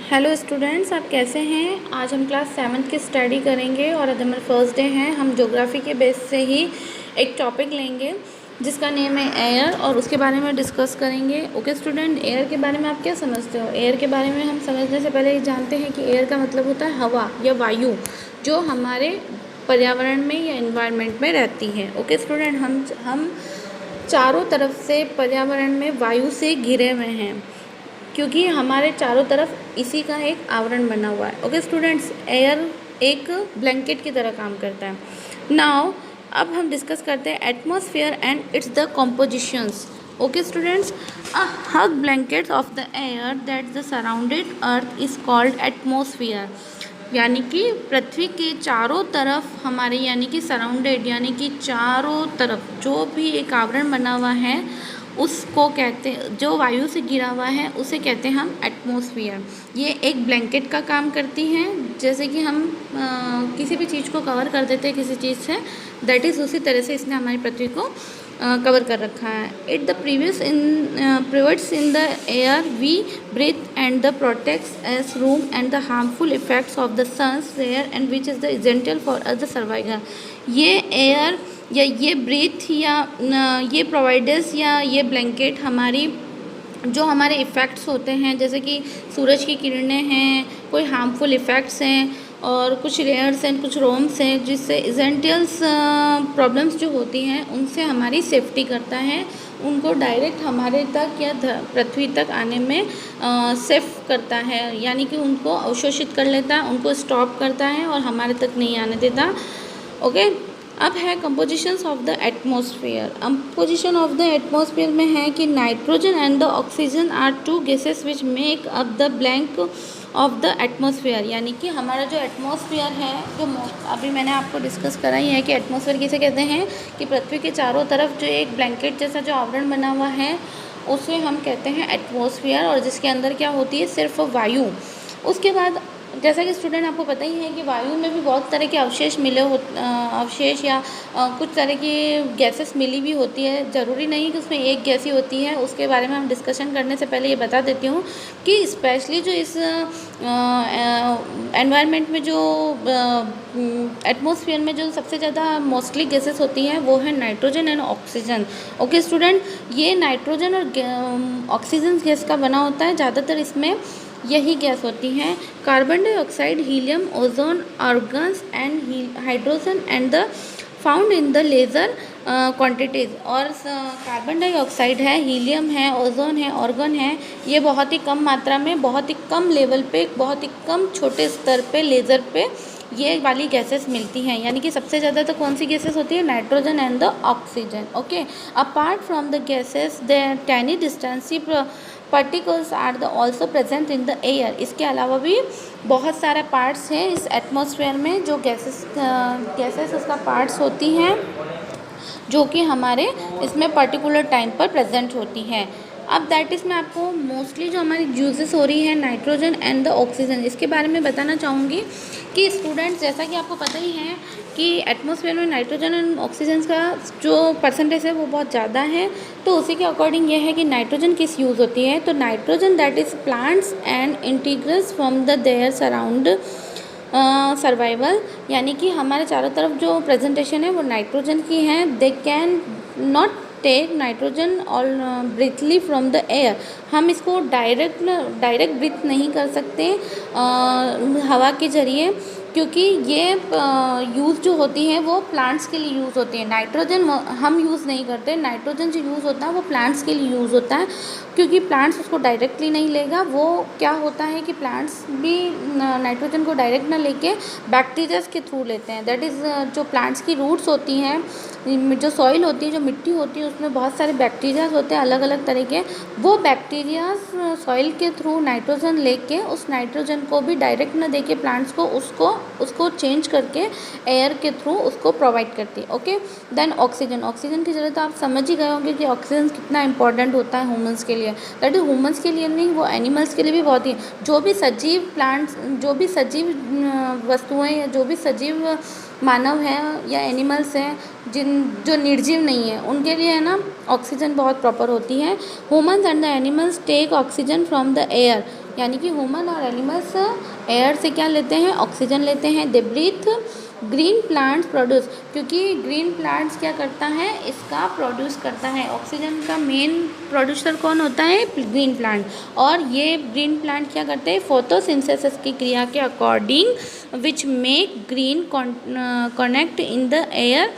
Hello students, आप कैसे हैं। आज हम क्लास 7th की स्टडी करेंगे और आज हमारा फर्स्ट डे है। हम ज्योग्राफी के बेस से ही एक टॉपिक लेंगे जिसका नेम है एयर और उसके बारे में डिस्कस करेंगे। ओके स्टूडेंट, एयर के बारे में आप क्या समझते हो। एयर के बारे में हम समझने से पहले ये जानते हैं कि एयर का मतलब होता है हवा या वायु जो हमारे पर्यावरण में या इन्वायरमेंट में रहती है। ओके स्टूडेंट, हम चारों तरफ से पर्यावरण में वायु से घिरे हुए हैं क्योंकि हमारे चारों तरफ इसी का एक आवरण बना हुआ है। ओके स्टूडेंट्स, एयर एक ब्लैंकेट की तरह काम करता है। नाउ अब हम डिस्कस करते हैं atmosphere and it's the compositions. Okay students, a hug blanket of the air that the surrounded earth is called atmosphere. यानी कि पृथ्वी के चारों तरफ हमारे यानी कि सराउंडेड यानी कि चारों तरफ जो भी एक आवरण बना हुआ है उसको कहते हैं, जो वायु से घिरा हुआ है उसे कहते हैं हम एटमॉस्फेयर। ये एक ब्लैंकेट का काम करती है, जैसे कि हम किसी भी चीज़ को कवर कर देते हैं किसी चीज़ से, दैट इज़ उसी तरह से इसने हमारी पृथ्वी को कवर कर रखा है। It the provides in the air we breathe and the protects us from and the harmful effects of the sun's rays and which is the essential for us the survival. ये air या ये breathe या ये providers या ये blanket हमारी जो हमारे इफ़ेक्ट्स होते हैं, जैसे कि सूरज की किरणें हैं, कोई हार्मफुल इफ़ेक्ट्स हैं और कुछ रेयर्स हैं, कुछ रोम्स हैं, जिससे एसेंशियल्स प्रॉब्लम्स जो होती हैं उनसे हमारी सेफ्टी करता है, उनको डायरेक्ट हमारे तक या पृथ्वी तक आने में सेफ करता है, यानी कि उनको अवशोषित कर लेता है, उनको स्टॉप करता है और हमारे तक नहीं आने देता। ओके, अब है compositions of the atmosphere. Composition of the atmosphere में है कि nitrogen and the oxygen are two gases which make up the blank of the atmosphere. यानी कि हमारा जो एटमॉस्फेयर है, जो अभी मैंने आपको डिस्कस करा ही है कि एटमॉस्फेयर किसे कहते हैं, कि पृथ्वी के चारों तरफ जो एक ब्लैंकेट जैसा जो आवरण बना हुआ है उसे हम कहते हैं एटमॉस्फेयर, और जिसके अंदर क्या होती है, सिर्फ वायु। उसके बाद जैसा कि स्टूडेंट आपको पता ही है कि वायु में भी बहुत तरह के अवशेष अवशेष या कुछ तरह की गैसेस मिली भी होती है। ज़रूरी नहीं कि उसमें एक गैस ही होती है, उसके बारे में हम डिस्कशन करने से पहले ये बता देती हूँ कि स्पेशली जो इस एनवायरनमेंट में जो एटमॉस्फेयर में जो सबसे ज़्यादा मोस्टली गैसेस होती हैं वो है nitrogen and oxygen. Okay student, ये नाइट्रोजन और ऑक्सीजन गैस का बना होता है, ज़्यादातर इसमें यही गैस होती हैं। Carbon dioxide, helium, ozone, organs and hydrogen and the found in the laser quantities. और कार्बन डाइऑक्साइड है, हीलियम है, ओजोन है, ऑर्गन है, ये बहुत ही कम मात्रा में, बहुत ही कम लेवल पे, बहुत ही कम छोटे स्तर पे, लेज़र पे ये वाली गैसेस मिलती हैं। यानी कि सबसे ज़्यादा तो कौन सी गैसेस होती है, nitrogen and the oxygen. Okay, apart from the gases the tiny dusty particles are the also present in the air. इसके अलावा भी बहुत सारे पार्ट्स हैं इस एटमॉस्फेयर में, जो गैसेस उसका पार्ट्स होती हैं जो कि हमारे इसमें पर्टिकुलर टाइम पर प्रेजेंट होती हैं। अब दैट इज़ मैं आपको मोस्टली जो हमारी यूजेस हो रही है नाइट्रोजन एंड द ऑक्सीजन, इसके बारे में बताना चाहूँगी कि स्टूडेंट्स, जैसा कि आपको पता ही है कि एटमॉस्फेयर में नाइट्रोजन एंड ऑक्सीजन का जो परसेंटेज है वो बहुत ज़्यादा है, तो उसी के अकॉर्डिंग ये है कि नाइट्रोजन किस यूज़ होती है। तो nitrogen that is plants and integrals from the their surround survival. यानी कि हमारे चारों तरफ जो प्रेजेंटेशन है वो नाइट्रोजन की है। They can not take nitrogen और ब्रीथली फ्रॉम द एयर। हम इसको डायरेक्ट ब्रीथ नहीं कर सकते हवा के ज़रिए, क्योंकि ये यूज़ जो होती है वो प्लांट्स के लिए यूज़ होती है। नाइट्रोजन हम यूज़ नहीं करते, नाइट्रोजन जो यूज़ होता है वो प्लांट्स के लिए यूज़ होता है, क्योंकि प्लांट्स उसको डायरेक्टली नहीं लेगा। वो क्या होता है कि प्लांट्स भी नाइट्रोजन को डायरेक्ट ना लेके बैक्टीरियाज के थ्रू लेते हैं। दैट इज़ जो प्लांट्स की रूट्स होती हैं, जो सॉइल होती है, जो मिट्टी होती है, उसमें बहुत सारे बैक्टीरियाज होते हैं अलग अलग तरह के। वो बैक्टीरियाज सॉइल के थ्रू नाइट्रोजन लेके उस नाइट्रोजन को भी डायरेक्ट ना देके प्लांट्स को उसको चेंज करके एयर के थ्रू उसको प्रोवाइड करती है। ओके, देन ऑक्सीजन की ज़रूरत आप समझ ही गए होंगे कि ऑक्सीजन कितना इंपॉर्टेंट होता है ह्यूमंस के लिए। दैट इज ह्यूमंस के लिए नहीं, वो एनिमल्स के लिए भी बहुत ही, जो भी सजीव प्लांट्स, जो भी सजीव वस्तुएं या जो भी सजीव मानव हैं या एनिमल्स हैं जो निर्जीव नहीं है, उनके लिए है ना ऑक्सीजन बहुत प्रॉपर होती है। Humans and the animals take oxygen from the air यानी कि ह्यूमन और एनिमल्स एयर से क्या लेते हैं, ऑक्सीजन लेते हैं। They breathe green plants produce, क्योंकि ग्रीन प्लांट्स क्या करता है, इसका प्रोड्यूस करता है। ऑक्सीजन का मेन प्रोड्यूसर कौन होता है, ग्रीन प्लांट। और ये ग्रीन प्लांट क्या करते हैं, फोटोसिंथेसिस की क्रिया के according which make green connect in the air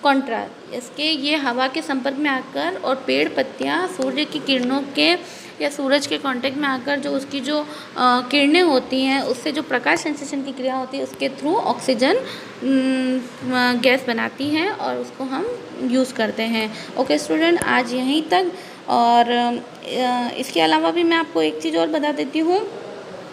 contrast. इसके ये हवा के संपर्क में आकर और पेड़ पत्तियाँ सूर्य की किरणों के या सूरज के कांटेक्ट में आकर जो उसकी जो किरणें होती हैं, उससे जो प्रकाश संश्लेषण की क्रिया होती है, उसके थ्रू ऑक्सीजन गैस बनाती हैं और उसको हम यूज़ करते हैं। ओके स्टूडेंट, आज यहीं तक। और इसके अलावा भी मैं आपको एक चीज़ और बता देती हूँ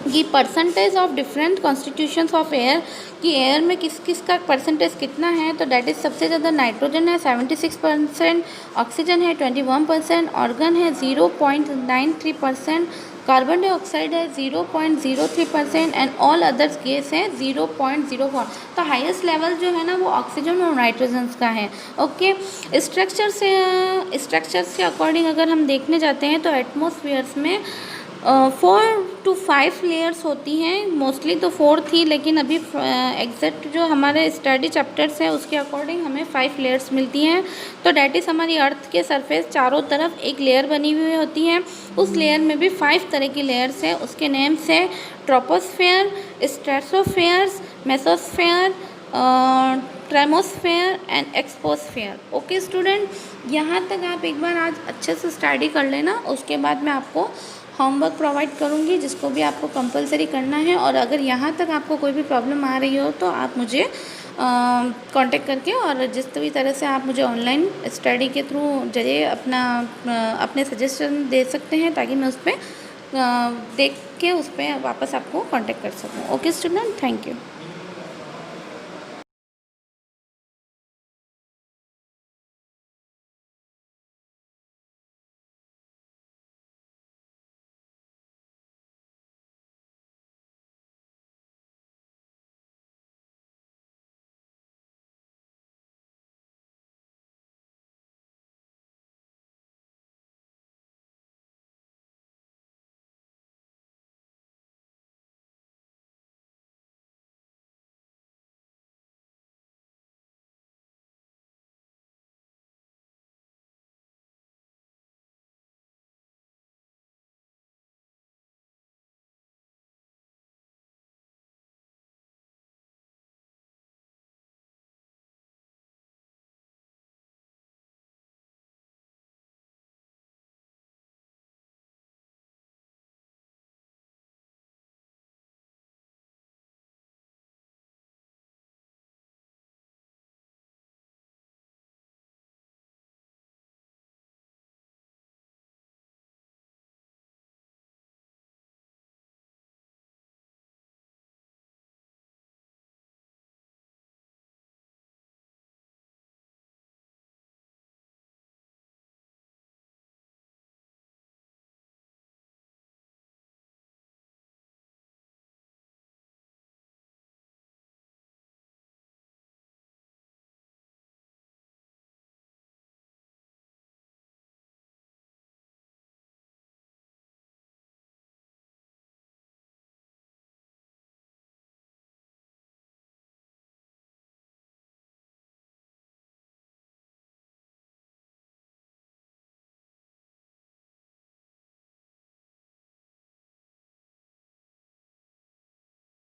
कि percentage of different constitutions of air, कि एयर में किस किस का परसेंटेज कितना है। तो डैट इज़ सबसे ज़्यादा नाइट्रोजन है 76%, ऑक्सीजन है 21%, ऑर्गन है 0.93%, कार्बन डाइऑक्साइड है 0.03% एंड ऑल अदर्स गैस है 0.04। तो हाईएस्ट लेवल जो है ना वो ऑक्सीजन और नाइट्रोजन का है। ओके, स्ट्रक्चर से अकॉर्डिंग अगर हम देखने जाते हैं तो एटमॉस्फेयर्स में 4 to 5 लेयर्स होती हैं। मोस्टली तो 4 थी, लेकिन अभी एग्जैक्ट जो हमारे स्टडी चैप्टर्स हैं उसके अकॉर्डिंग हमें 5 लेयर्स मिलती हैं। तो डैट इज़ हमारी अर्थ के सरफेस चारों तरफ एक लेयर बनी हुई होती है। उस लेयर में भी 5 तरह की लेयर्स हैं। उसके नेम्स है troposphere, stratosphere, mesosphere, thermosphere and exosphere. Okay student, यहाँ तक आप एक बार आज अच्छे से स्टडी कर लेना। उसके बाद मैं आपको होमवर्क प्रोवाइड करूँगी जिसको भी आपको कंपलसरी करना है। और अगर यहाँ तक आपको कोई भी प्रॉब्लम आ रही हो तो आप मुझे कांटेक्ट करके और जिस भी तरह से आप मुझे ऑनलाइन स्टडी के थ्रू जरिए अपने सजेशन दे सकते हैं, ताकि मैं उस पर देख के उस पर वापस आपको कांटेक्ट कर सकूँ। Okay student, thank you.